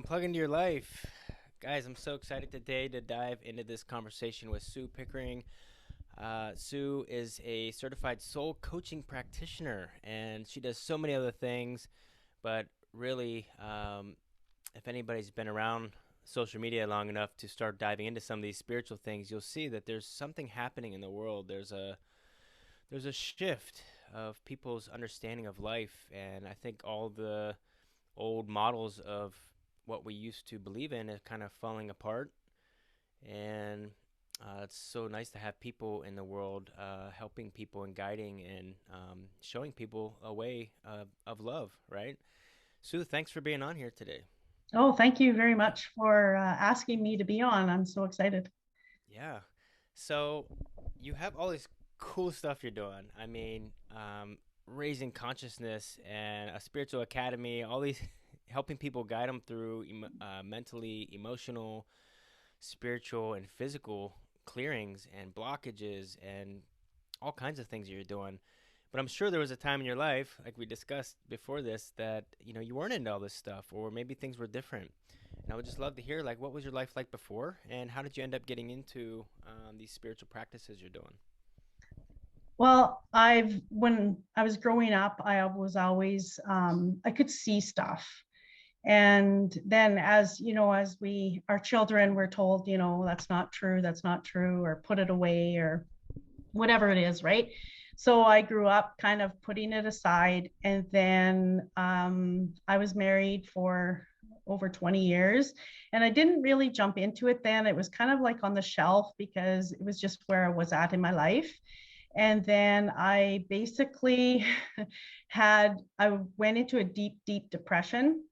Plug into your life. Guys, I'm so excited today to dive into this conversation with Sue Pickering. Sue is a certified soul coaching practitioner, and she does so many other things. But really, if anybody's been around social media long enough to start diving into some of these spiritual things, you'll see that there's something happening in the world. There's a shift of people's understanding of life, and I think all the old models of what we used to believe in is kind of falling apart. And it's so nice to have people in the world helping people and guiding and showing people a way of love, right? Sue, thanks for being on here today. Oh, thank you very much for asking me to be on. I'm so excited. Yeah. So you have all this cool stuff you're doing. I mean, raising consciousness and a spiritual academy, all these helping people guide them through mentally, emotional, spiritual, and physical clearings and blockages and all kinds of things you're doing. But I'm sure there was a time in your life, like we discussed before this, that you weren't into all this stuff, or maybe things were different. And I would just love to hear, like, what was your life like before, and how did you end up getting into these spiritual practices you're doing? Well, when I was growing up, I was always, I could see stuff. And then as our children were told, that's not true, or put it away, or whatever it is, right? So I grew up kind of putting it aside. And then I was married for over 20 years. And I didn't really jump into it then. It was kind of like on the shelf because it was just where I was at in my life. And then I basically I went into a deep, deep depression.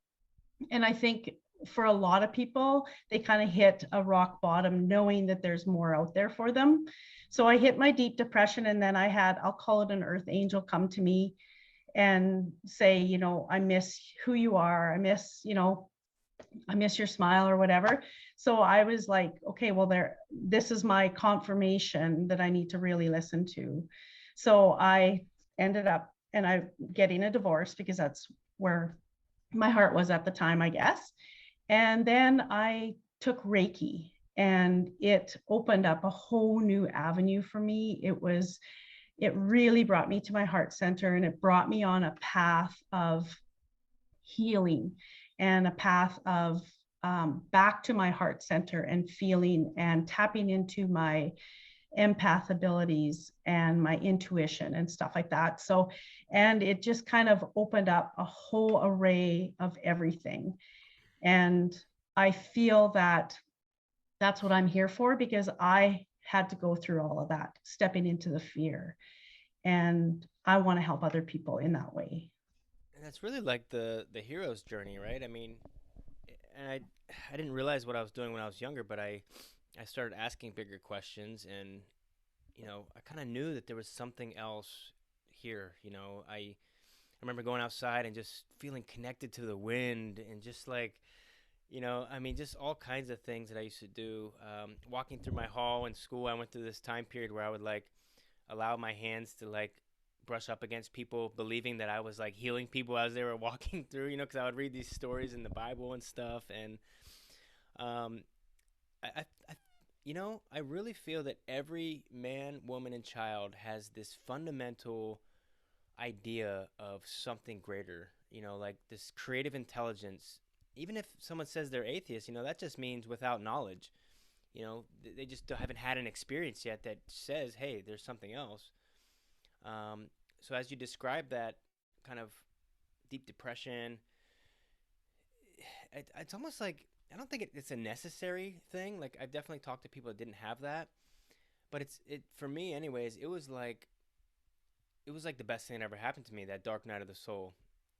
And I think for a lot of people, they kind of hit a rock bottom knowing that there's more out there for them. So I hit my deep depression, and then I'll call it an earth angel, come to me and say, I miss who you are. I miss your smile or whatever. So I was like, okay, well, this is my confirmation that I need to really listen to. So I ended up and I getting a divorce because that's where my heart was at the time, I guess. And then I took Reiki, and it opened up a whole new avenue for me. It really brought me to my heart center, and it brought me on a path of healing and a path of back to my heart center and feeling and tapping into my empath abilities and my intuition and stuff like that. So, and it just kind of opened up a whole array of everything. And I feel that that's what I'm here for, because I had to go through all of that, stepping into the fear. And I want to help other people in that way. And that's really like the hero's journey, right? I mean, and I didn't realize what I was doing when I was younger, but I started asking bigger questions, and I kind of knew that there was something else here. I remember going outside and just feeling connected to the wind, and just like, I mean, just all kinds of things that I used to do. Walking through my hall in school, I went through this time period where I would like allow my hands to like brush up against people, believing that I was like healing people as they were walking through, because I would read these stories in the Bible and stuff. And um, I I really feel that every man, woman, and child has this fundamental idea of something greater, like this creative intelligence. Even if someone says they're atheist, that just means without knowledge. They just haven't had an experience yet that says, hey, there's something else. So as you describe that kind of deep depression, it's almost like I don't think it's a necessary thing. Like I've definitely talked to people that didn't have that, but it for me anyways. It was like the best thing that ever happened to me. That dark night of the soul.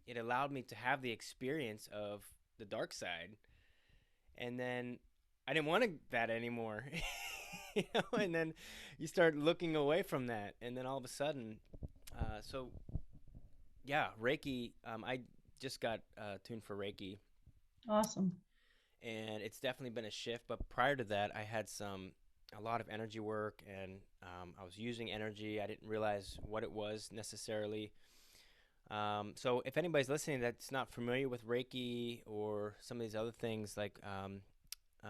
It allowed me to have the experience of the dark side, and then I didn't want that anymore. And then you start looking away from that, and then all of a sudden, so yeah, Reiki. I just got tuned for Reiki, Awesome. and it's definitely been a shift. But prior to that, I had a lot of energy work, and I was using energy. I didn't realize what it was necessarily. So if anybody's listening that's not familiar with Reiki or some of these other things, like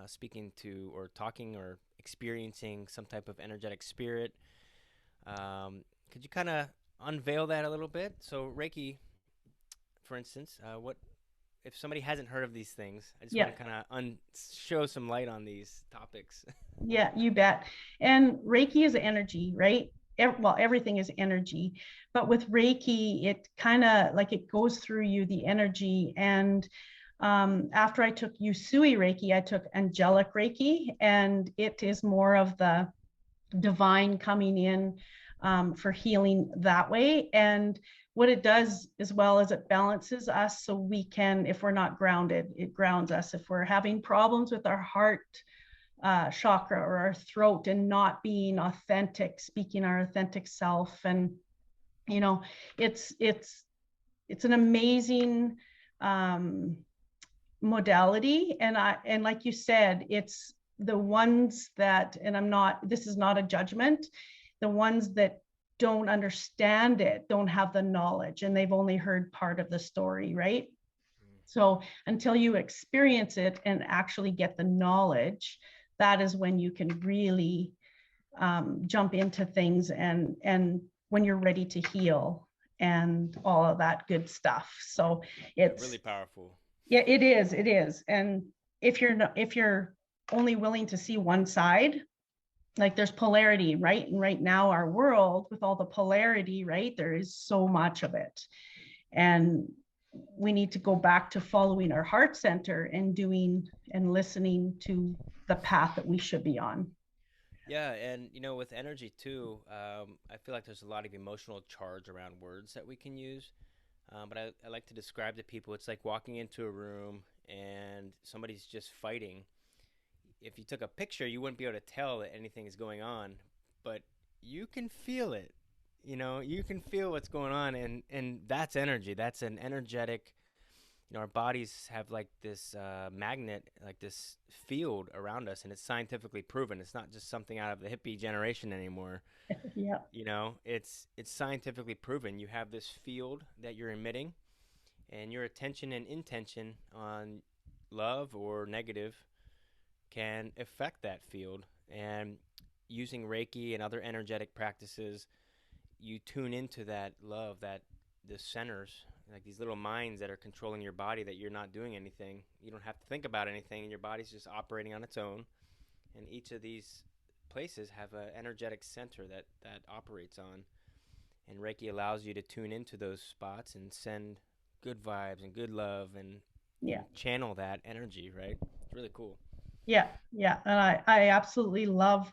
speaking to or talking or experiencing some type of energetic spirit, could you kind of unveil that a little bit? So Reiki, for instance, what if somebody hasn't heard of these things? I just want Yeah. to kind of show some light on these topics. Yeah, you bet. And Reiki is energy, right? Well, everything is energy, but with Reiki, it kind of like it goes through you, the energy. And after I took Usui Reiki, I took Angelic Reiki, and it is more of the divine coming in for healing that way. And what it does as well is it balances us so we can, if we're not grounded, it grounds us. If we're having problems with our heart chakra or our throat and not being authentic, speaking our authentic self, and you know, it's an amazing um, modality. And like you said, it's the ones that, and I'm not, this is not a judgment, the ones that don't understand it don't have the knowledge and they've only heard part of the story, right? So until you experience it and actually get the knowledge, that is when you can really jump into things, and when you're ready to heal and all of that good stuff. So Yeah, really it's, powerful. yeah, it is. And if you're only willing to see one side, like there's polarity, right? And right now our world with all the polarity, right, there is so much of it. And we need to go back to following our heart center and doing and listening to the path that we should be on. Yeah, and with energy too, I feel like there's a lot of emotional charge around words that we can use. But I like to describe to people it's like walking into a room and somebody's just fighting. If you took a picture, you wouldn't be able to tell that anything is going on, but you can feel it. You can feel what's going on, and that's energy. That's an energetic. Our bodies have like this magnet, like this field around us, and it's scientifically proven. It's not just something out of the hippie generation anymore. Yeah. It's scientifically proven. You have this field that you're emitting, and your attention and intention on love or negative can affect that field. And using Reiki and other energetic practices, you tune into that love, that the centers, like these little minds that are controlling your body, that you're not doing anything. You don't have to think about anything, and your body's just operating on its own. And each of these places have an energetic center that operates on. And Reiki allows you to tune into those spots and send good vibes and good love and Yeah. channel that energy, right? It's really cool. Yeah. Yeah. And I absolutely love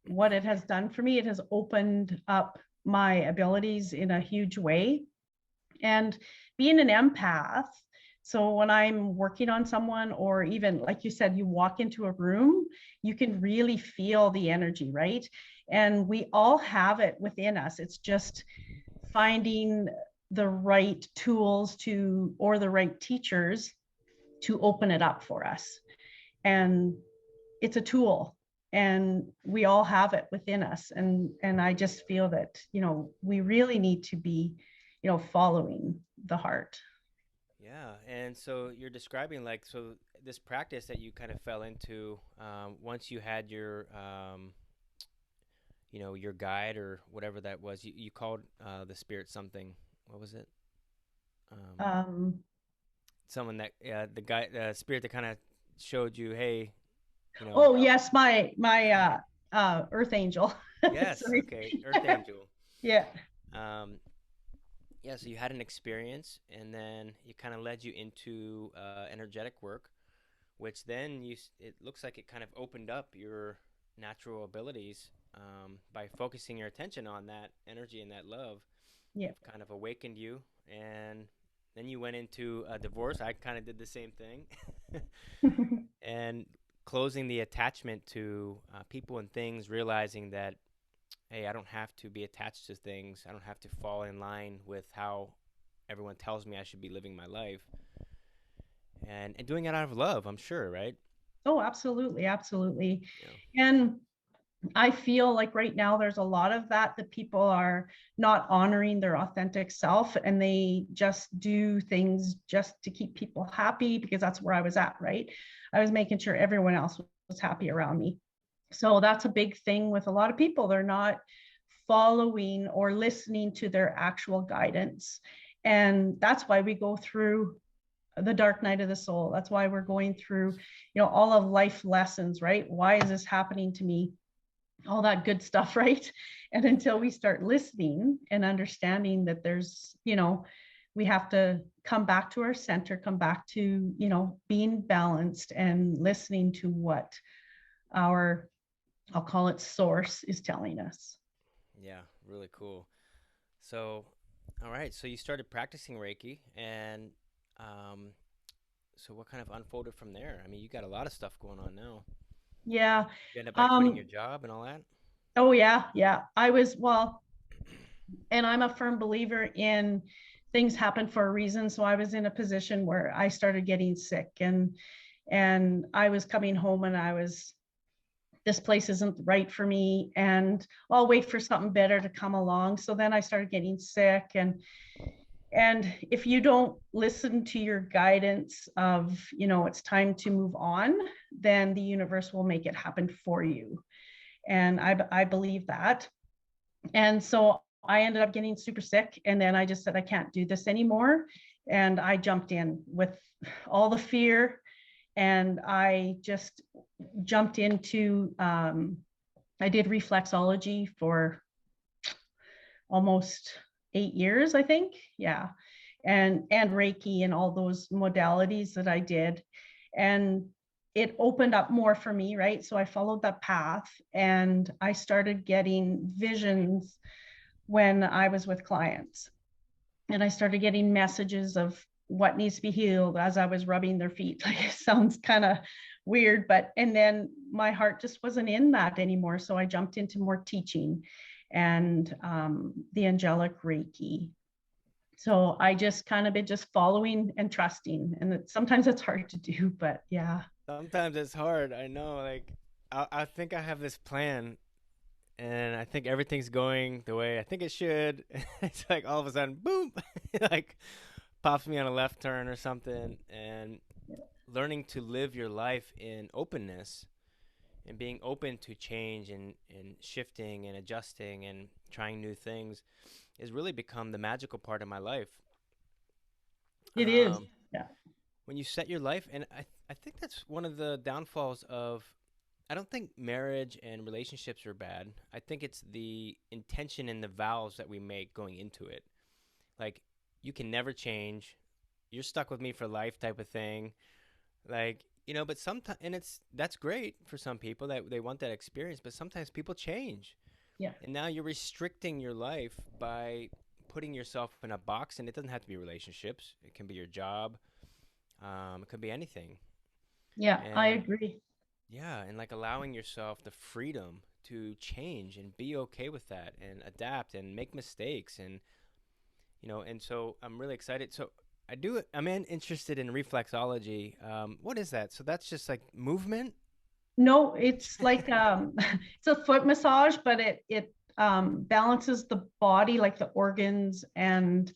what it has done for me. It has opened up my abilities in a huge way. And being an empath, so when I'm working on someone, or even like you said, you walk into a room, you can really feel the energy, right? And we all have it within us. It's just finding the right tools to, or the right teachers to open it up for us. And it's a tool, and we all have it within us. And I just feel that, we really need to be, following the heart. Yeah, and so you're describing like so this practice that you kind of fell into once you had your guide or whatever that was. You called the spirit something. What was it? Um, um Someone that the guy, spirit that kind of showed you, hey, you know, oh yes, my earth angel. yes, Sorry. okay, Earth Angel. Yeah. Um, yeah, so you had an experience, and then it kind of led you into energetic work, which then it looks like it kind of opened up your natural abilities by focusing your attention on that energy and that love. Yeah. It kind of awakened you, and then you went into a divorce. I kind of did the same thing, and closing the attachment to people and things, realizing that hey, I don't have to be attached to things. I don't have to fall in line with how everyone tells me I should be living my life, and doing it out of love. I'm sure, right? Oh, absolutely, absolutely. Yeah. And I feel like right now there's a lot of that people are not honoring their authentic self, and they just do things just to keep people happy, because that's where I was at, right? I was making sure everyone else was happy around me. So that's a big thing with a lot of people. They're not following or listening to their actual guidance. And that's why we go through the dark night of the soul. That's why we're going through, all of life lessons, right? Why is this happening to me? All that good stuff, right? And until we start listening and understanding that there's, we have to come back to our center, come back to, being balanced and listening to what our, I'll call it, source is telling us. Yeah, really cool. So, all right. So you started practicing Reiki, and um, so what kind of unfolded from there? I mean, you got a lot of stuff going on now. Yeah. You end up like quitting your Um, job and all that. oh yeah, yeah. I was, well, and I'm a firm believer in things happen for a reason. So I was in a position where I started getting sick, and I was coming home and I was, this place isn't right for me, and I'll wait for something better to come along. So then I started getting sick, and if you don't listen to your guidance of, it's time to move on, then the universe will make it happen for you. And I believe that. And so I ended up getting super sick. And then I just said, I can't do this anymore. And I jumped in with all the fear. And I just jumped into, I did reflexology for almost 8 years, I think. Yeah. And Reiki and all those modalities that I did. And it opened up more for me, right? So I followed that path, and I started getting visions when I was with clients. And I started getting messages of what needs to be healed as I was rubbing their feet. Like, it sounds kind of weird, but, and then my heart just wasn't in that anymore. So I jumped into more teaching and the Angelic Reiki. So I just kind of been just following and trusting. And sometimes it's hard to do, but yeah. Sometimes it's hard. I know. Like, I think I have this plan, and I think everything's going the way I think it should. It's like all of a sudden, boom, like pops me on a left turn or something. And learning to live your life in openness and being open to change and shifting and adjusting and trying new things has really become the magical part of my life. It is. Um, Yeah. when you set your life, and I think that's one of the downfalls of, I don't think marriage and relationships are bad. I think it's the intention and the vows that we make going into it. Like, you can never change. You're stuck with me for life type of thing. Like, but sometimes, and that's great for some people that they want that experience, but sometimes people change. Yeah. And now you're restricting your life by putting yourself in a box, and it doesn't have to be relationships. It can be your job. It could be anything. Yeah. I And agree. yeah, and like allowing yourself the freedom to change and be okay with that and adapt and make mistakes, and so I'm really excited. So I'm interested in reflexology. What is that? So that's just like movement? No, it's like it's a foot massage, but it balances the body, like the organs, and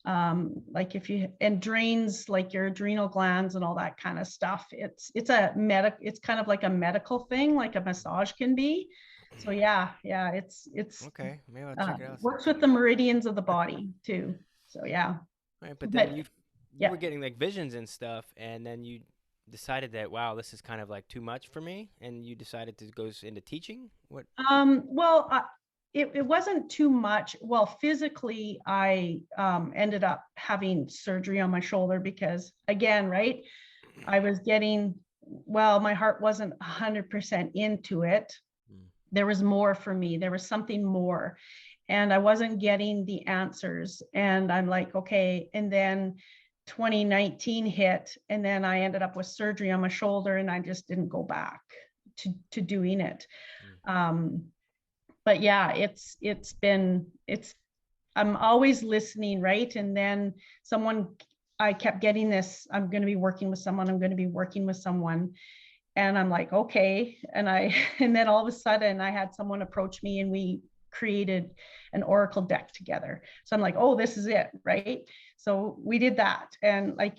like if you, and drains like your adrenal glands and all that kind of stuff. It's kind of like a medical thing, like a massage can be. So yeah, yeah, it's Okay, maybe I'll check it out works with the sometime. meridians of the body too. So yeah, All right, but then but you yeah. were getting like visions and stuff, and then you decided that, wow, this is kind of like too much for me, and you decided to go into teaching. What? Well, it wasn't too much. Well, physically, I ended up having surgery on my shoulder because, again, right, I was getting, well, my heart wasn't 100% into it. Mm. There was more for me. There was something more. And I wasn't getting the answers. And I'm like, okay. And then 2019 hit, and then I ended up with surgery on my shoulder, and I just didn't go back to doing it. Mm. Um, but yeah, it's I'm always listening, right? And then I kept getting this, I'm going to be working with someone, I'm going to be working with someone. And I'm like, okay. And and then all of a sudden I had someone approach me and we created an oracle deck together. So I'm like, oh, this is it, right? So we did that. And like,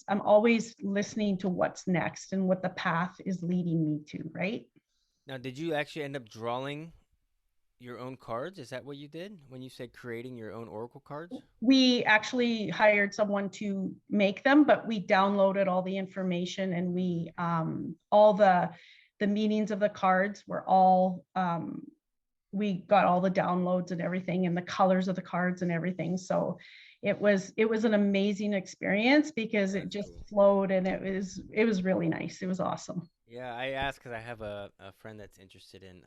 I'm always listening to what's next and what the path is leading me to, right? Now, did you actually end up drawing your own cards? Is that what you did when you said creating your own oracle cards? We actually hired someone to make them, but we downloaded all the information, and we all the meanings of the cards were all we got all the downloads and everything, and the colors of the cards and everything. So it was an amazing experience because it That's just cool. flowed, and it was really nice. It was awesome. Yeah, I asked because I have a friend that's interested in,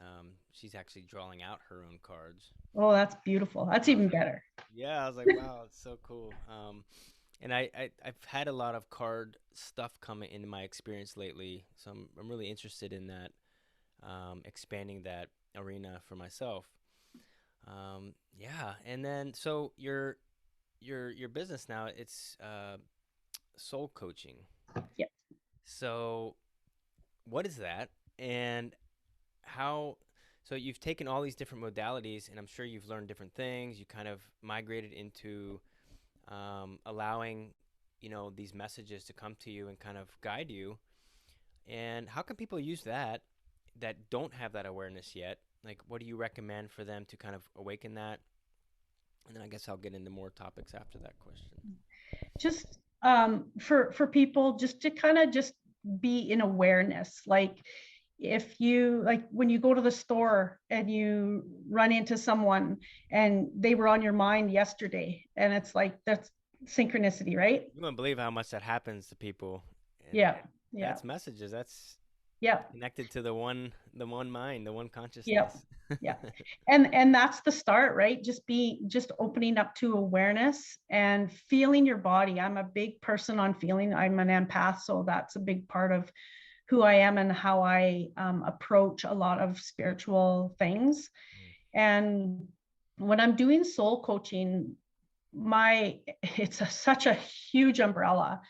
she's actually drawing out her own cards. Oh, that's beautiful. That's I was even like, better. yeah, I was like, wow, it's so cool. And I've had a lot of card stuff coming into my experience lately, so I'm really interested in that, expanding that arena for myself. Yeah, and then so your business now, it's soul coaching. Yeah. So what is that, and how? So you've taken all these different modalities, and I'm sure you've learned different things. You kind of migrated into, allowing, these messages to come to you and kind of guide you. And how can people use that don't have that awareness yet? Like, what do you recommend for them to kind of awaken that? And then I guess I'll get into more topics after that question. Just for people just to kind of just be in awareness, like if you like when you go to the store and you run into someone and they were on your mind yesterday, and it's like that's synchronicity, right? You wouldn't believe how much that happens to people, and Yeah, yeah, that's messages. That's yeah, connected to the one mind, the one yeah, consciousness. yeah. And that's the start, right? Just opening up to awareness and feeling your body. I'm a big person on feeling. I'm an empath, so that's a big part of who I am and how I approach a lot of spiritual things. And when I'm doing soul coaching, such a huge umbrella.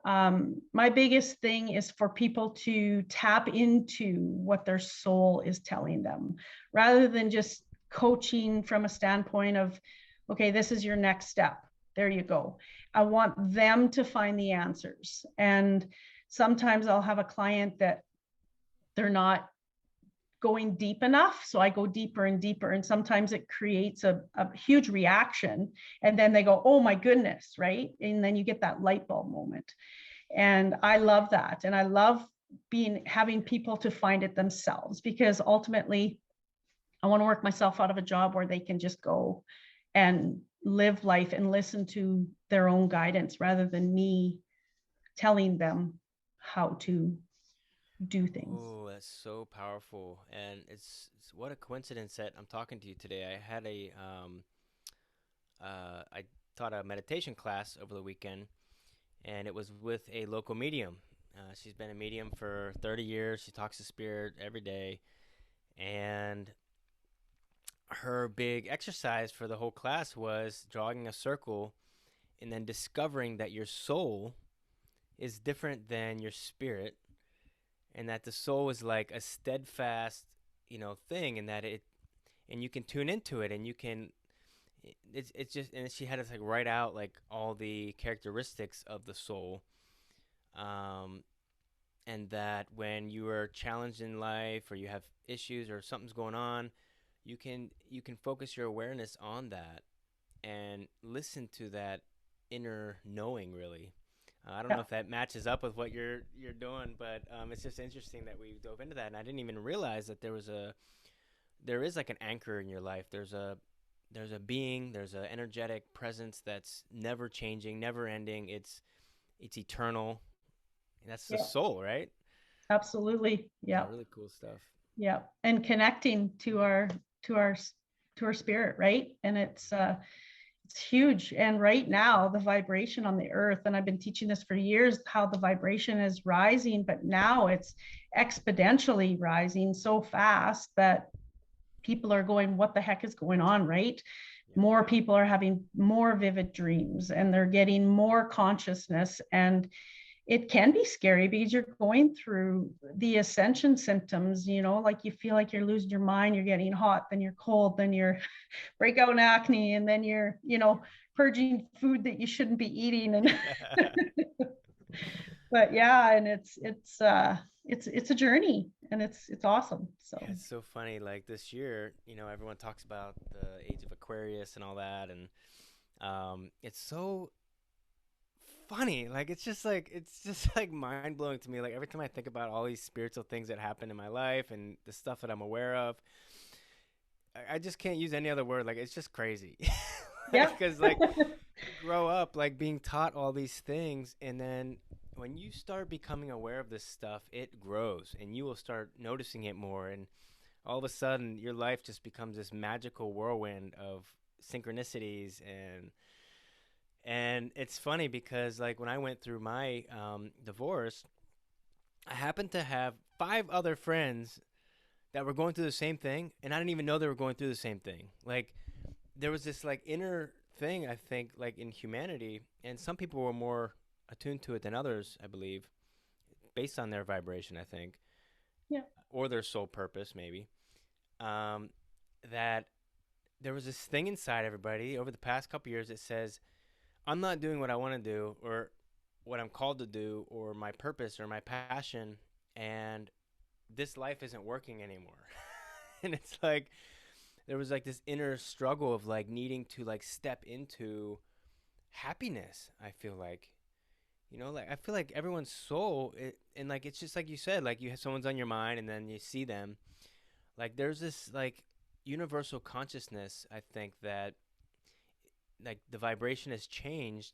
My biggest thing is for people to tap into what their soul is telling them, rather than just coaching from a standpoint of, okay, this is your next step. There you go. I want them to find the answers. And sometimes I'll have a client that they're not going deep enough. So I go deeper and deeper. And sometimes it creates a huge reaction. And then they go, oh my goodness, right? And then you get that light bulb moment. And I love that. And I love having people to find it themselves, because ultimately I want to work myself out of a job where they can just go and live life and listen to their own guidance rather than me telling them how to do things. Oh, that's so powerful, and it's what a coincidence that I'm talking to you today. I taught a meditation class over the weekend, and it was with a local medium. She's been a medium for 30 years. She talks to spirit every day, and her big exercise for the whole class was drawing a circle and then discovering that your soul is different than your spirit, and that the soul is like a steadfast, thing, and that it and you can tune into it, and you can it's just, and she had us like write out like all the characteristics of the soul, um and that when you are challenged in life or you have issues or something's going on, you can focus your awareness on that and listen to that inner knowing, really. I don't know Yeah. if that matches up with what you're doing, but it's just interesting that we dove into that, and I didn't even realize that there is like an anchor in your life. There's a being, there's an energetic presence that's never changing, never ending. It's eternal. That's the Yeah. soul, right? Absolutely. Yeah, Yeah. really cool stuff. Yeah. And connecting to our to our spirit, right? And it's huge. And right now, the vibration on the earth, and I've been teaching this for years, how the vibration is rising, but now it's exponentially rising so fast that people are going, what the heck is going on, right? Yeah. More people are having more vivid dreams, and they're getting more consciousness. And it can be scary because you're going through the ascension symptoms, like you feel like you're losing your mind, you're getting hot, then you're cold, then you're break out in acne, and then you're, purging food that you shouldn't be eating. And but yeah, and it's a journey, and it's awesome. Yeah, So it's so funny. Like this year, everyone talks about the age of Aquarius and all that, and it's so funny. Like it's just like mind blowing to me. Like every time I think about all these spiritual things that happen in my life and the stuff that I'm aware of, I just can't use any other word. Like it's just crazy. yeah. Because like you grow up like being taught all these things, and then when you start becoming aware of this stuff, it grows, and you will start noticing it more, and all of a sudden your life just becomes this magical whirlwind of synchronicities. And it's funny because like when I went through my divorce, I happened to have five other friends that were going through the same thing, and I didn't even know they were going through the same thing. Like there was this like inner thing, I think, like in humanity, and some people were more attuned to it than others, I believe, based on their vibration, I think, Yeah. or their soul purpose, maybe. Um, that there was this thing inside everybody over the past couple years that says, I'm not doing what I want to do, or what I'm called to do, or my purpose, or my passion, and this life isn't working anymore. And it's like there was like this inner struggle of like needing to like step into happiness. I feel like, like I feel like everyone's soul, and like it's just like you said, like you have someone's on your mind, and then you see them. Like there's this like universal consciousness. I think that like the vibration has changed,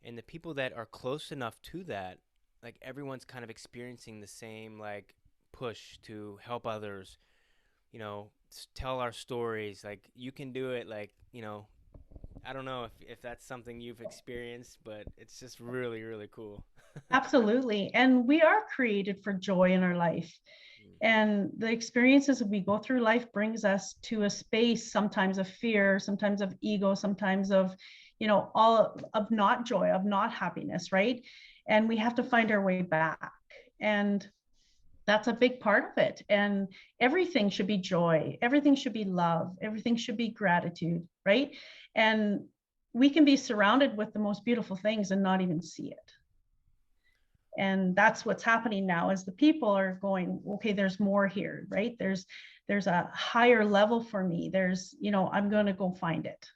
and the people that are close enough to that, like everyone's kind of experiencing the same like push to help others, tell our stories. Like you can do it. Like I don't know if that's something you've experienced, but it's just really really cool. Absolutely. And we are created for joy in our life. Mm. And the experiences that we go through life brings us to a space, sometimes of fear, sometimes of ego, sometimes of, all of not joy, of not happiness, right? And we have to find our way back. And that's a big part of it. And everything should be joy, everything should be love, everything should be gratitude, right? And we can be surrounded with the most beautiful things and not even see it. And that's what's happening now, as the people are going, okay, there's more here, right? There's a higher level for me. There's, I'm going to go find it.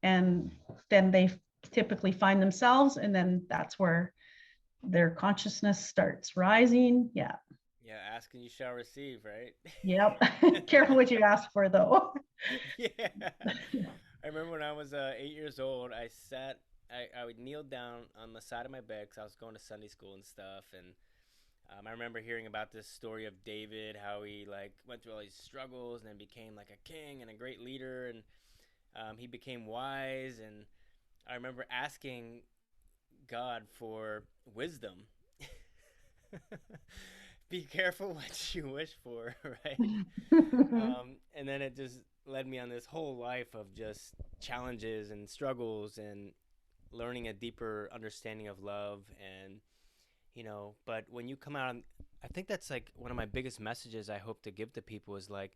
And then they typically find themselves, and then that's where their consciousness starts rising. Yeah. Yeah, ask and you shall receive, right? Yep. Careful what you ask for, though. Yeah. I remember when I was 8 years old, I would kneel down on the side of my bed because I was going to Sunday school and stuff. And I remember hearing about this story of David, how he like went through all these struggles and then became like a king and a great leader. And he became wise. And I remember asking God for wisdom. Be careful what you wish for, right? And then it just led me on this whole life of just challenges and struggles and learning a deeper understanding of love. And but when you come out I think that's like one of my biggest messages I hope to give to people is like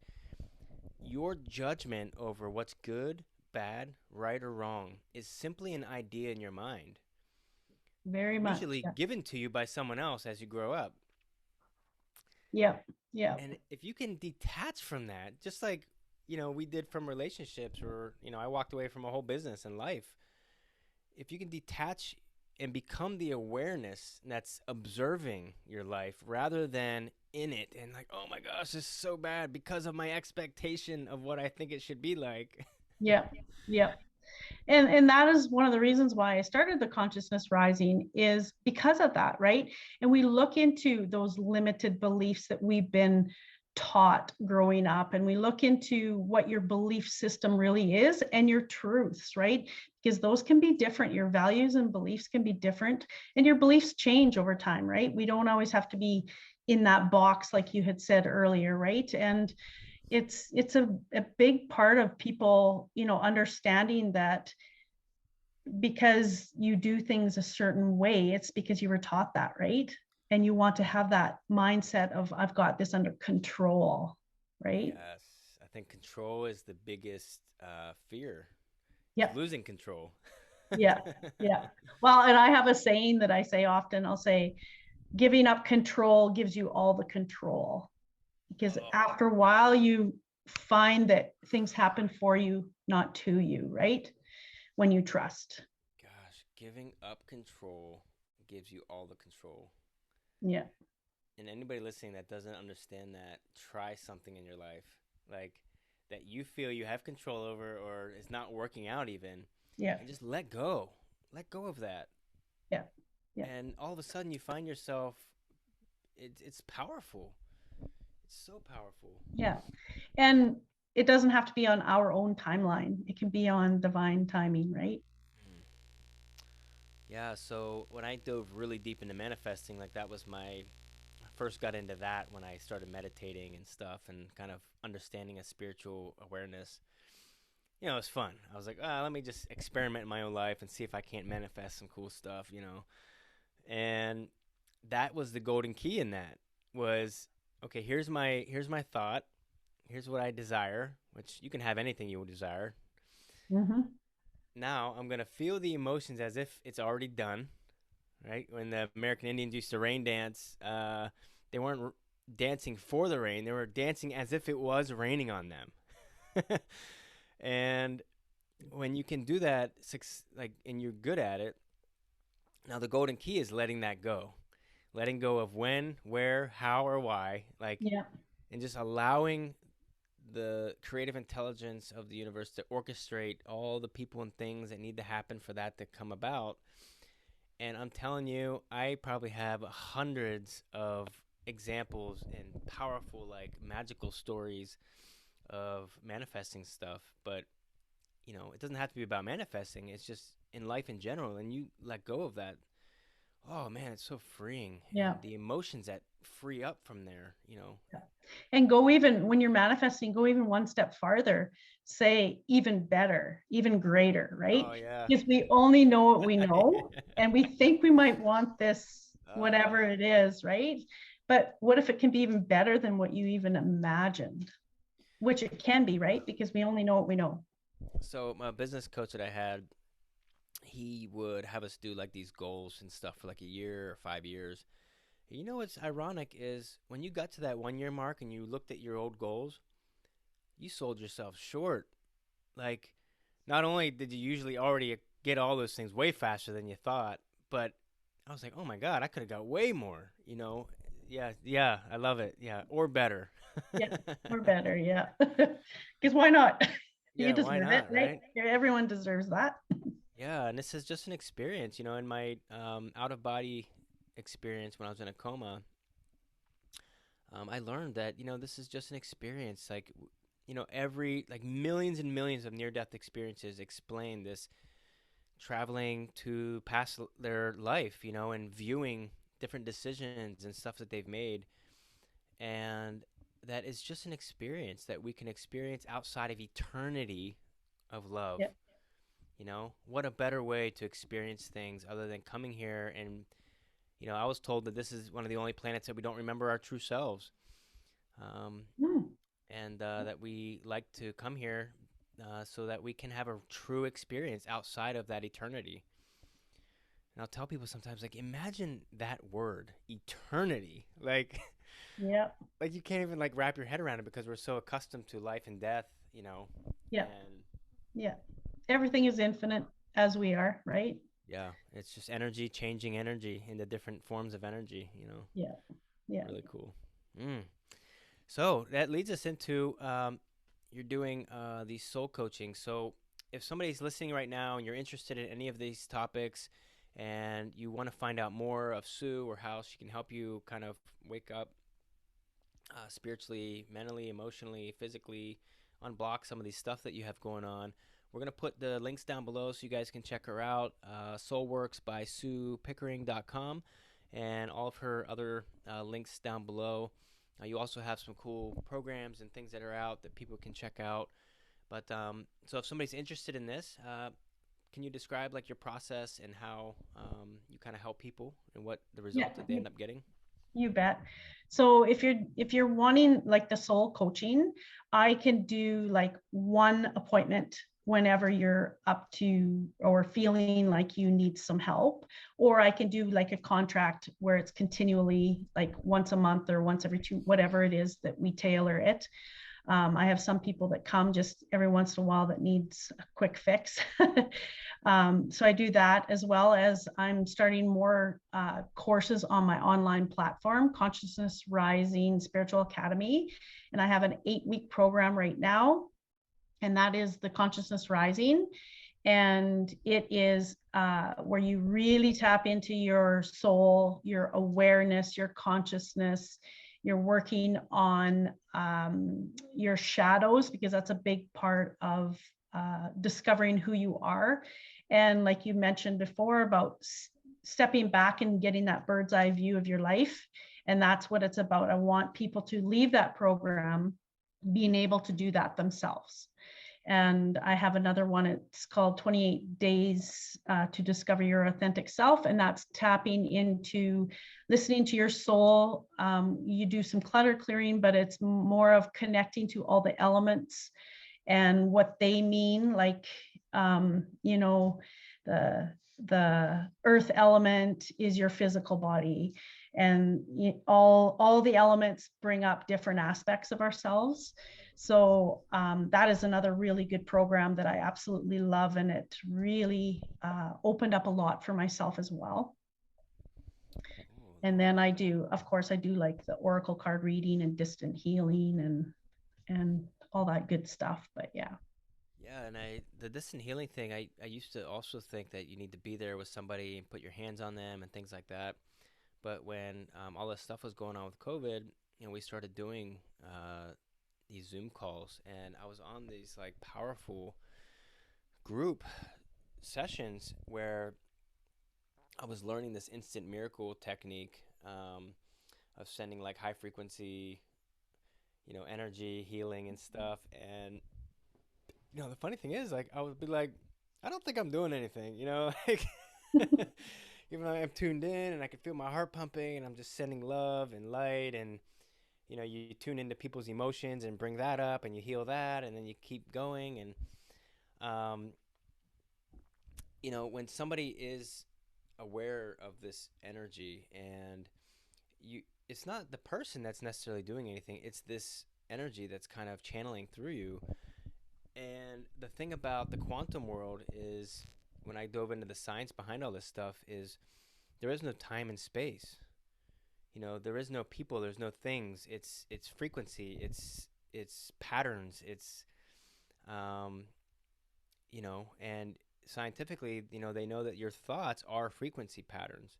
your judgment over what's good, bad, right, or wrong is simply an idea in your mind, Very much. usually Yeah. given to you by someone else as you grow up. Yeah. Yeah. And if you can detach from that, just like we did from relationships, or I walked away from a whole business and life. If you can detach and become the awareness that's observing your life rather than in it and like, oh my gosh, this is so bad because of my expectation of what I think it should be like. Yeah. Yeah. And that is one of the reasons why I started the consciousness rising, is because of that, right? And we look into those limited beliefs that we've been taught growing up, and we look into what your belief system really is and your truths, right? Because those can be different. Your values and beliefs can be different, and your beliefs change over time, right? We don't always have to be in that box like you had said earlier, right? And it's a big part of people, understanding that because you do things a certain way, it's because you were taught that, right? And you want to have that mindset of, I've got this under control, right? Yes, I think control is the biggest fear. It's Yeah. losing control. Yeah. Yeah. Well, and I have a saying that I say often. I'll say, giving up control gives you all the control. Because Oh after a while, you find that things happen for you, not to you, right? When you trust. gosh, giving up control gives you all the control. Yeah. And anybody listening that doesn't understand that, try something in your life like that you feel you have control over or is not working out even, Yeah. and just let go. Let go of that. Yeah. Yeah. And all of a sudden you find yourself, it's powerful. It's so powerful. Yeah. And it doesn't have to be on our own timeline, it can be on divine timing, right? Mm. Yeah, so when I dove really deep into manifesting, like that was my I first got into that when I started meditating and stuff and kind of understanding a spiritual awareness. It was fun. I was like, let me just experiment in my own life and see if I can't manifest some cool stuff. And that was the golden key in that was, okay, here's my thought. Here's what I desire, which you can have anything you desire. Mm-hmm. Now I'm going to feel the emotions as if it's already done, right? When the American Indians used to rain dance, they weren't dancing for the rain, they were dancing as if it was raining on them. And when you can do that, like, and you're good at it, now the golden key is letting that go, letting go of when, where, how, or why, like, Yeah. and just allowing the creative intelligence of the universe to orchestrate all the people and things that need to happen for that to come about. And I'm telling you, I probably have hundreds of examples and powerful, like magical stories of manifesting stuff. But, it doesn't have to be about manifesting, it's just in life in general. And you let go of that. Oh man, it's so freeing. Yeah. And the emotions that free up from there. And go even when you're manifesting, go even one step farther, say even better, even greater, right? Oh, yeah. Because we only know what we know, and we think we might want this, uh, whatever it is, right? But what if it can be even better than what you even imagined? Which it can be, right? Because we only know what we know. so, my business coach that I had, he would have us do like these goals and stuff for like a year or 5 years. What's ironic is when you got to that 1 year mark and you looked at your old goals, you sold yourself short. Like, not only did you usually already get all those things way faster than you thought, but I was like, oh my God, I could have got way more. Yeah, yeah, I love it. Yeah, or better. Yeah, we're better. Yeah. Because why not? You Yeah, why deserve it, not, right? right? Everyone deserves that. Yeah, and this is just an experience. In my out of body experience when I was in a coma, I learned that this is just an experience. Like, every like millions and millions of near death experiences explain this traveling to past their life, and viewing different decisions and stuff that they've made, and that is just an experience that we can experience outside of eternity of love. Yeah. What a better way to experience things other than coming here and I was told that this is one of the only planets that we don't remember our true selves. Um, Mm. and that we like to come here so that we can have a true experience outside of that eternity. And I'll tell people sometimes, like, imagine that word, eternity. Like, Yeah. like you can't even like wrap your head around it because we're so accustomed to life and death. Yeah. And Yeah. Everything is infinite as we are, right? yeah, it's just energy changing energy into different forms of energy. Yeah. Yeah. Really cool. Mm. So that leads us into you're doing the soul coaching. So if somebody's listening right now and you're interested in any of these topics and you want to find out more of Sue or how she can help you kind of wake up spiritually, mentally, emotionally, physically, unblock some of these stuff that you have going on, we're going to put the links down below so you guys can check her out. Soul.works.by.sue.pickering.com and all of her other links down below. You also have some cool programs and things that are out that people can check out. But so if somebody's interested in this, can you describe like your process and how you kind of help people and what the Yeah, result that they end up getting? you bet. So if you're wanting like the soul coaching, I can do like one appointment whenever you're up to or feeling like you need some help, or I can do like a contract where it's continually like once a month or once every two, whatever it is that we tailor it. I have some people that come just every once in a while that needs a quick fix. So I do that, as well as I'm starting more courses on my online platform, Consciousness Rising Spiritual Academy. And I have an 8-week program right now, and that is the Consciousness Rising. And it is where you really tap into your soul, your awareness, your consciousness. You're working on your shadows, because that's a big part of discovering who you are. And like you mentioned before about stepping back and getting that bird's eye view of your life. And that's what it's about. I want people to leave that program being able to do that themselves. And I have another one, it's called 28 Days to Discover Your Authentic Self. And that's tapping into listening to your soul. You do some clutter clearing, but it's more of connecting to all the elements and what they mean. Like, you know, the earth element is your physical body, and all the elements bring up different aspects of ourselves. So that is another really good program that I absolutely love, and it really opened up a lot for myself as well. Ooh, And then I do, of course, I do like the oracle card reading and distant healing and all that good stuff. But yeah. yeah, and the distant healing thing, I used to also think that you need to be there with somebody and put your hands on them and things like that. But when all this stuff was going on with COVID, we started doing these Zoom calls, and I was on these like powerful group sessions where I was learning this instant miracle technique of sending like high frequency, energy healing and stuff. And the funny thing is, like, I would be like, I don't think I'm doing anything, like, even though I'm tuned in and I can feel my heart pumping and I'm just sending love and light, and you tune into people's emotions and bring that up and you heal that, and then you keep going. And um, when somebody is aware of this energy, and you it's not the person that's necessarily doing anything, it's this energy that's kind of channeling through you. And the thing about the quantum world is, when I dove into the science behind all this stuff, is there is no time and space. There is no people, there's no things. It's frequency, it's patterns, it's um and scientifically, they know that your thoughts are frequency patterns.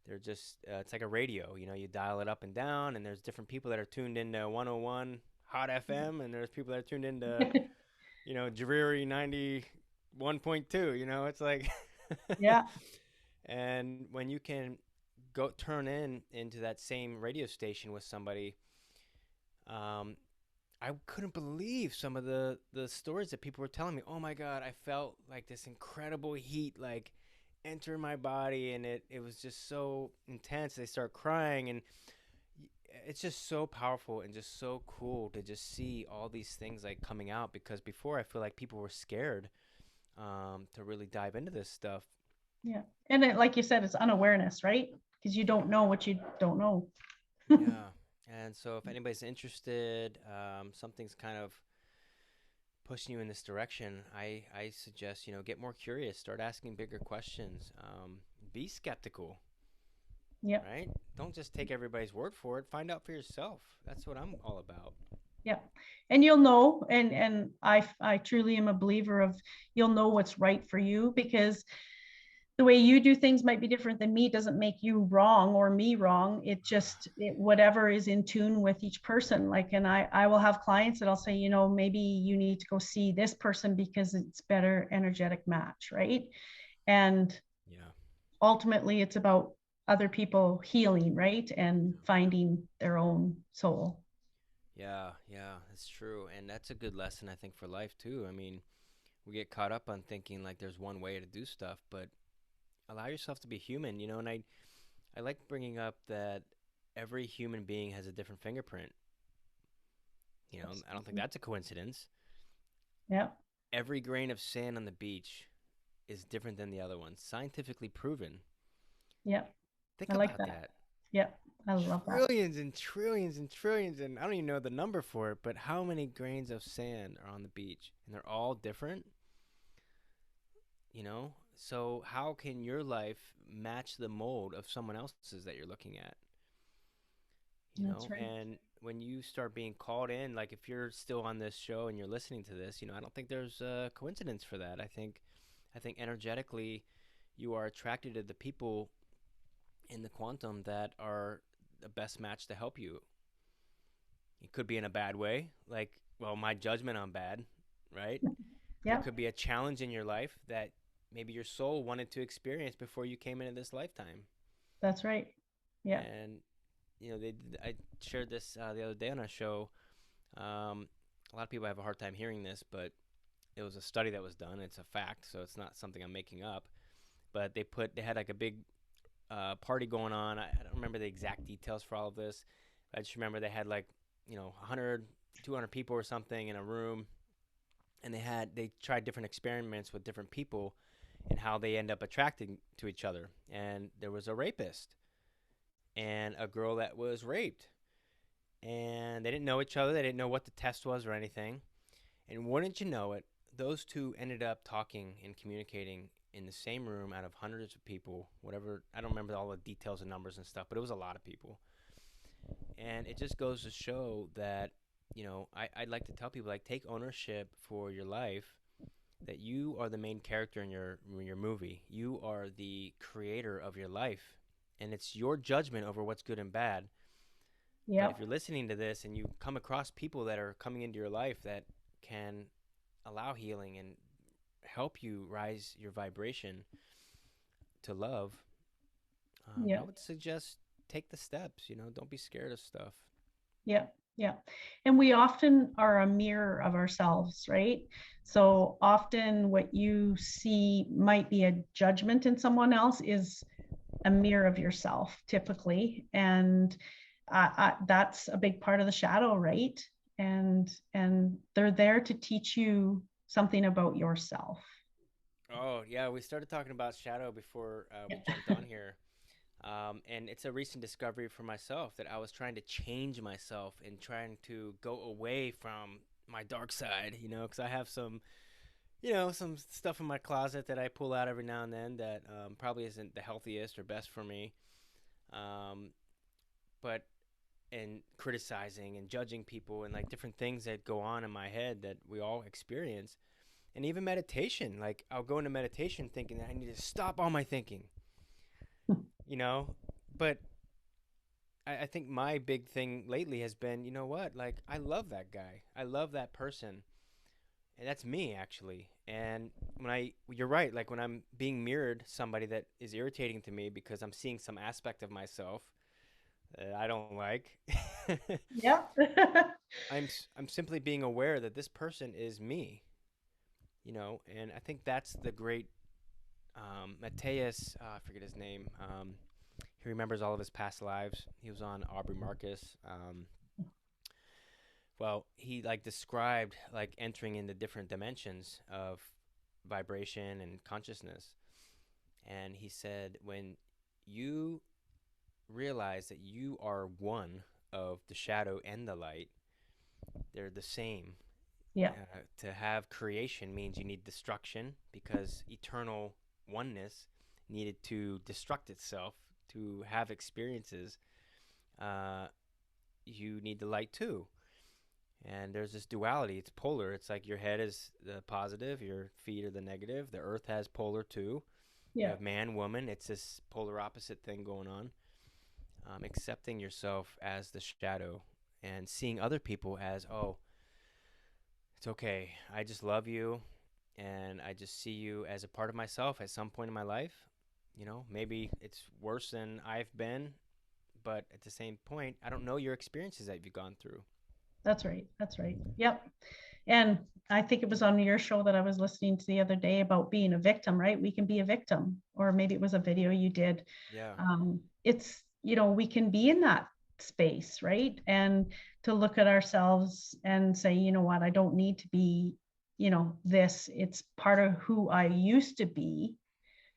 They're just it's like a radio. You dial it up and down, and there's different people that are tuned into 101 hot FM, and there's people that are tuned into dreary 91.2. It's like Yeah. and when you can go turn into that same radio station with somebody, um I couldn't believe some of the stories that people were telling me. Oh my God, I felt like this incredible heat like enter my body, and it was just so intense. They start crying, and it's just so powerful and just so cool to just see all these things like coming out, because before I feel like people were scared to really dive into this stuff. Yeah. And it, like you said, it's unawareness, right? Because you don't know what you don't know. Yeah. And so if anybody's interested, something's kind of pushing you in this direction, I suggest, get more curious, start asking bigger questions, be skeptical, Yeah. right? Don't just take everybody's word for it. Find out for yourself. That's what I'm all about. Yeah. And you'll know, and I truly am a believer of, you'll know what's right for you, because the way you do things might be different than me, doesn't make you wrong or me wrong. It just whatever is in tune with each person. Like, and I will have clients that I'll say, maybe you need to go see this person because it's better energetic match, right? And Yeah. ultimately it's about other people healing, right? And finding their own soul. Yeah, yeah, that's true. And that's a good lesson, I think, for life too. I mean, we get caught up on thinking like there's one way to do stuff, but allow yourself to be human, you know. And I like bringing up that every human being has a different fingerprint. You know, I don't think Absolutely. that's a coincidence. Yeah. Every grain of sand on the beach is different than the other one, scientifically proven. Yeah. Think I like about that. that. Yeah. I love that. Trillions and trillions and trillions, and I don't even know the number for it, but how many grains of sand are on the beach? And they're all different, you know? So, how can your life match the mold of someone else's that you're looking at? You That's know, right. and when you start being called in, like if you're still on this show and you're listening to this, you know, I don't think there's a coincidence for that. I think energetically you are attracted to the people in the quantum that are the best match to help you. It could be in a bad way, like, well, my judgment on bad, right? There Yeah. could be a challenge in your life that maybe your soul wanted to experience before you came into this lifetime. That's right. Yeah. And you know, I shared this the other day on our show. Um, a lot of people have a hard time hearing this, but it was a study that was done. It's a fact, so it's not something I'm making up. But they had like a big party going on. I don't remember the exact details for all of this. I just remember they had like, you know, 100, 200 people or something in a room, and they tried different experiments with different people and how they end up attracting to each other. And there was a rapist and a girl that was raped, and they didn't know each other. They didn't know what the test was or anything. And wouldn't you know it, those two ended up talking and communicating in the same room out of hundreds of people, whatever. I don't remember all the details and numbers and stuff, but it was a lot of people. And it just goes to show that, you know, I'd like to tell people, like, take ownership for your life, that you are the main character in your movie. You are the creator of your life. And it's your judgment over what's good and bad. But Yeah. if you're listening to this and you come across people that are coming into your life that can allow healing and help you rise your vibration to love, Yeah. I would suggest take the steps. You know, don't be scared of stuff. Yeah. Yeah. And we often are a mirror of ourselves, right? So often what you see might be a judgment in someone else is a mirror of yourself, typically. And that's a big part of the shadow, right? And they're there to teach you something about yourself. Oh, yeah, we started talking about shadow before we Yeah. jumped on here. And it's a recent discovery for myself that I was trying to change myself and trying to go away from my dark side, you know, because I have some, you know, some stuff in my closet that I pull out every now and then that probably isn't the healthiest or best for me. Um, but and criticizing and judging people and like different things that go on in my head that we all experience. And even meditation, like I'll go into meditation thinking that I need to stop all my thinking, you know. But I think my big thing lately has been, you know what, like I love that guy, I love that person, and that's me actually. And you're right, like when I'm being mirrored somebody that is irritating to me because I'm seeing some aspect of myself that I don't like. Yeah. I'm simply being aware that this person is me, you know. And I think that's the great Mateus, I forget his name. He remembers all of his past lives. He was on Aubrey Marcus. Well, he like described like entering into different dimensions of vibration and consciousness. And he said when you realize that you are one of the shadow and the light, they're the same. Yeah. To have creation means you need destruction because eternal oneness needed to destruct itself to have experiences. Uh, you need the light too. And there's this duality. It's polar. It's like your head is the positive, your feet are the negative. The earth has polar too. You Yeah. have man, woman. It's this polar opposite thing going on. Accepting yourself as the shadow and seeing other people as, oh, it's okay. I just love you and I just see you as a part of myself at some point in my life. You know, maybe it's worse than I've been, but at the same point, I don't know your experiences that you've gone through. That's right. That's right. Yep. And I think it was on your show that I was listening to the other day about being a victim, right? We can be a victim, or maybe it was a video you did. Yeah. It's, we can be in that space, right? And to look at ourselves and say, you know what, I don't need to be, this. It's part of who I used to be,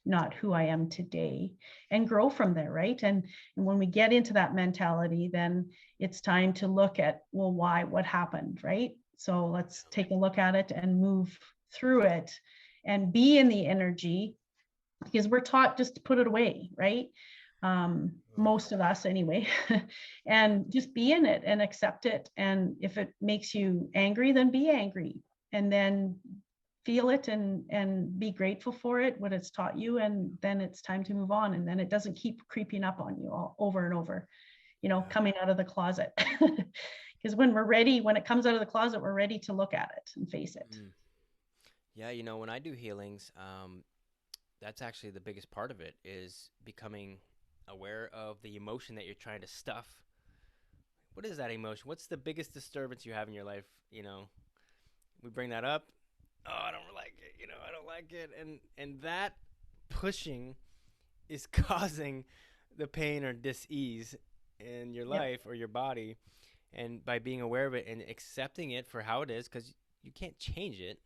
not who I am today, and grow from there, right? And when we get into that mentality, then it's time to look at, well, why, what happened, right? So let's take a look at it and move through it and be in the energy, because we're taught just to put it away, right? Oh, Most of us anyway. yeah. And just be in it and accept it. And if it makes you angry, then be angry, and then feel it and be grateful for it, what it's taught you, and then it's time to move on, and then it doesn't keep creeping up on you all over and over, Yeah. coming out of the closet. Because when we're ready, when it comes out of the closet, we're ready to look at it and face it. Mm. Yeah, when I do healings, that's actually the biggest part of it is becoming aware of the emotion that you're trying to stuff. What is that emotion? What's the biggest disturbance you have in your life? We bring that up. Oh, I don't like it. I don't like it, and that pushing is causing the pain or dis-ease in your Yep, life or your body. And by being aware of it and accepting it for how it is, because you can't change it,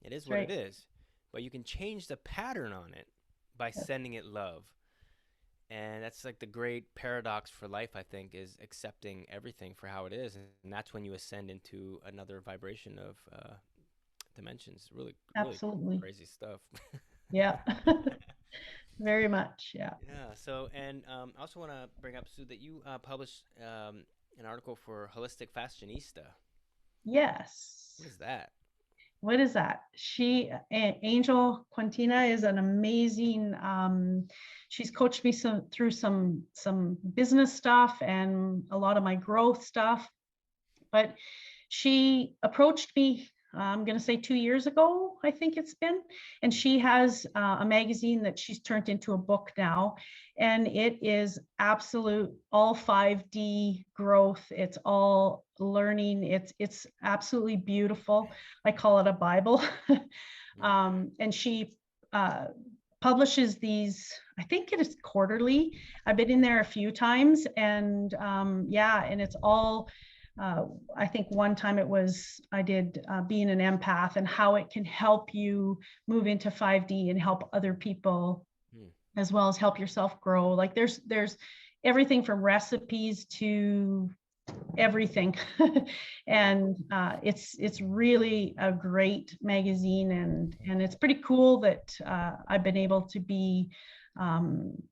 it is that's what it right. is. But you can change the pattern on it by Yep, sending it love. And that's like the great paradox for life, I think, is accepting everything for how it is. And that's when you ascend into another vibration of dimensions. Really, really absolutely. crazy stuff. Yeah. Very much. Yeah. Yeah. So, and I also want to bring up, Sue, that you published an article for Holistic Fashionista. Yes. What is that? What is that? Angel Quintina is an amazing. She's coached me through some business stuff and a lot of my growth stuff. But she approached me, I'm going to say 2 years ago, I think it's been. And Mm, she has a magazine that she's turned into a book now. And it is absolute all 5D growth. It's all learning. It's absolutely beautiful. I call it a Bible. mm, And she uh, publishes these, I think it is quarterly. I've been in there a few times, and yeah, and it's all uh, I think one time I did being an empath and how it can help you move into 5D and help other people, mm. as well as help yourself grow. Like there's everything from recipes to everything. Yeah. And it's really a great magazine, and it's pretty cool that I've been able to be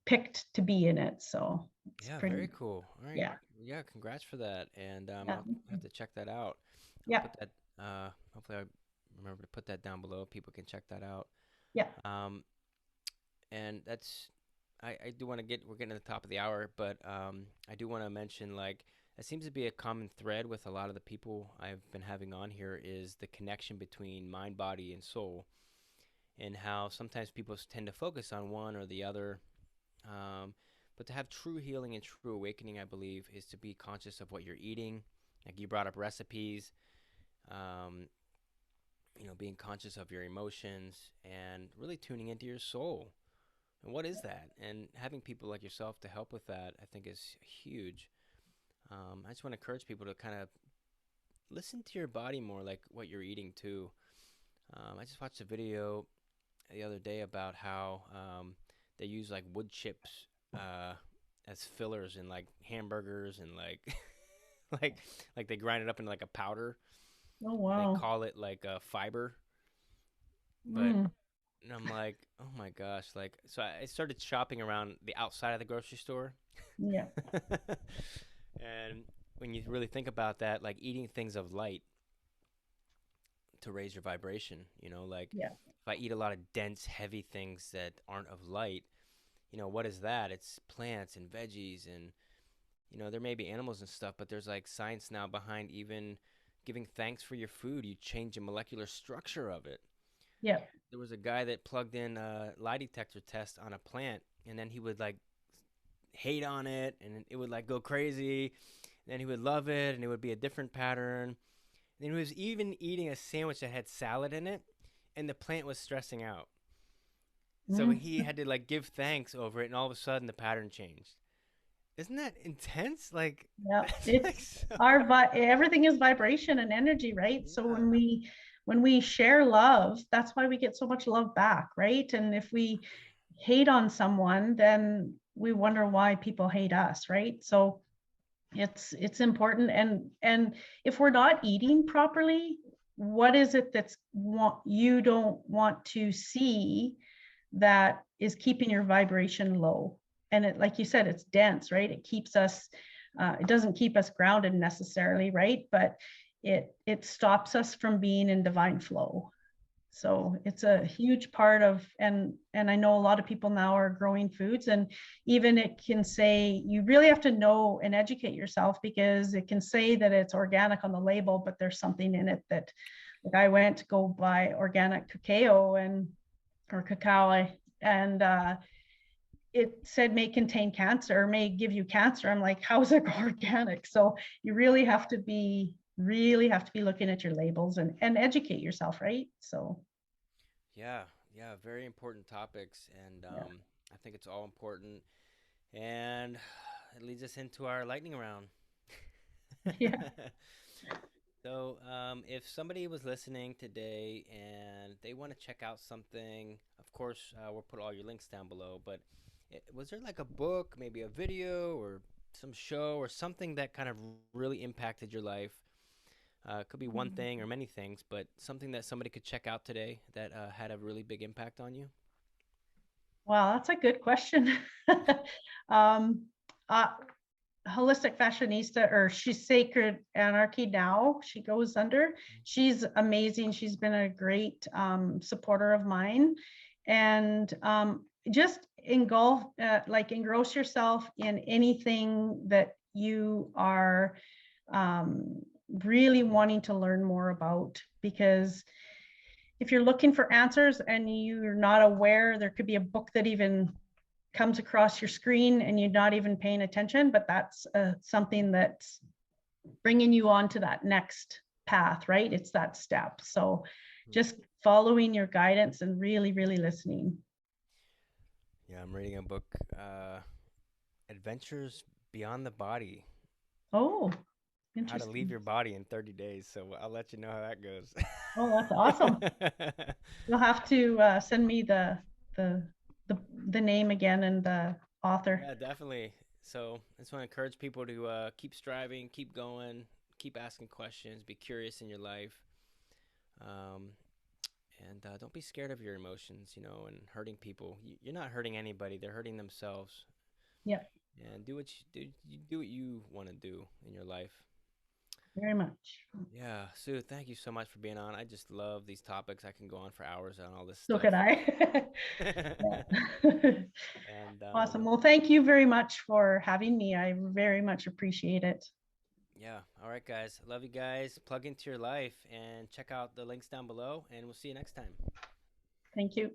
picked to be in it. So it's Yeah, pretty, very cool. All right. yeah, Yeah, congrats for that. And yeah, I'll have to check that out. I'll yeah, put that, hopefully I remember to put that down below. People can check that out. yeah, Um, and I do want to we're getting to the top of the hour, but I do want to mention, like, it seems to be a common thread with a lot of the people I've been having on here is the connection between mind, body, and soul, and how sometimes people tend to focus on one or the other. Um, but to have true healing and true awakening, I believe, is to be conscious of what you're eating. Like you brought up recipes, um, being conscious of your emotions and really tuning into your soul. And what is that? And having people like yourself to help with that, I think, is huge. I just want to encourage people to kind of listen to your body more, like what you're eating too. I just watched a video the other day about how they use like wood chips uh, as fillers in like hamburgers and like like like they grind it up into like a powder oh and they wow. call it like a fiber. But Mm, and I'm like, oh my gosh, like so I started shopping around the outside of the grocery store. yeah, And when you really think about that, like eating things of light to raise your vibration, like yeah, if I eat a lot of dense, heavy things that aren't of light, what is that? It's plants and veggies and there may be animals and stuff, but there's like science now behind even giving thanks for your food. You change the molecular structure of it. yeah, There was a guy that plugged in a lie detector test on a plant, and then he would like hate on it, and it would like go crazy. And then he would love it, and it would be a different pattern. And he was even eating a sandwich that had salad in it, and the plant was stressing out. So Mm. he had to like give thanks over it, and all of a sudden the pattern changed. Isn't that intense? Like Yeah, that's like it's so. everything is vibration and energy, right? So Yeah. when we share love, that's why we get so much love back, right? And if we hate on someone, then we wonder why people hate us, right? So it's important. And if we're not eating properly, what is it that's you don't want to see that is keeping your vibration low? And it, like you said, it's dense, right? It keeps us it doesn't keep us grounded necessarily, right? But it stops us from being in divine flow. So it's a huge part of, and I know a lot of people now are growing foods, and even it can say, you really have to know and educate yourself, because it can say that it's organic on the label, but there's something in it that, like, I went to go buy organic cacao and or cacao, and it said may contain cancer, or may give you cancer. I'm like, how is it organic? So you really have to be looking at your labels and educate yourself, right? So Yeah, yeah, very important topics, and yeah. I think it's all important, and it leads us into our lightning round. Yeah. So, if somebody was listening today and they want to check out something, of course, we'll put all your links down below. But was there like a book, maybe a video, or some show, or something that kind of really impacted your life? It could be one thing or many things, but something that somebody could check out today that had a really big impact on you? Wow, that's a good question. um, uh, Holistic Fashionista, or she's Sacred Anarchy now, she goes under. She's amazing. She's been a great supporter of mine. And just engross yourself in anything that you are um, really wanting to learn more about, because if you're looking for answers and you're not aware, there could be a book that even comes across your screen and you're not even paying attention, but that's something that's bringing you on to that next path, right? It's that step. So Hmm. just following your guidance and really, really listening. Yeah, I'm reading a book, uh, Adventures Beyond the Body. Oh, How to leave interesting. your body in 30 days. So I'll let you know how that goes. Oh, that's awesome. You'll have to send me the the the name again and the author. Yeah, definitely. So I just want to encourage people to keep striving, keep going, keep asking questions, be curious in your life, um, and don't be scared of your emotions, and hurting people. You're not hurting anybody; they're hurting themselves. Yeah, And do what you do. You do what you want to do in your life. very much. Yeah, Sue, thank you so much for being on. I just love these topics. I can go on for hours on all this So stuff. could I. Yeah. And Awesome. Well, thank you very much for having me. I very much appreciate it. yeah, all right, guys. Love you guys. Plug into your life and check out the links down below, and we'll see you next time. Thank you.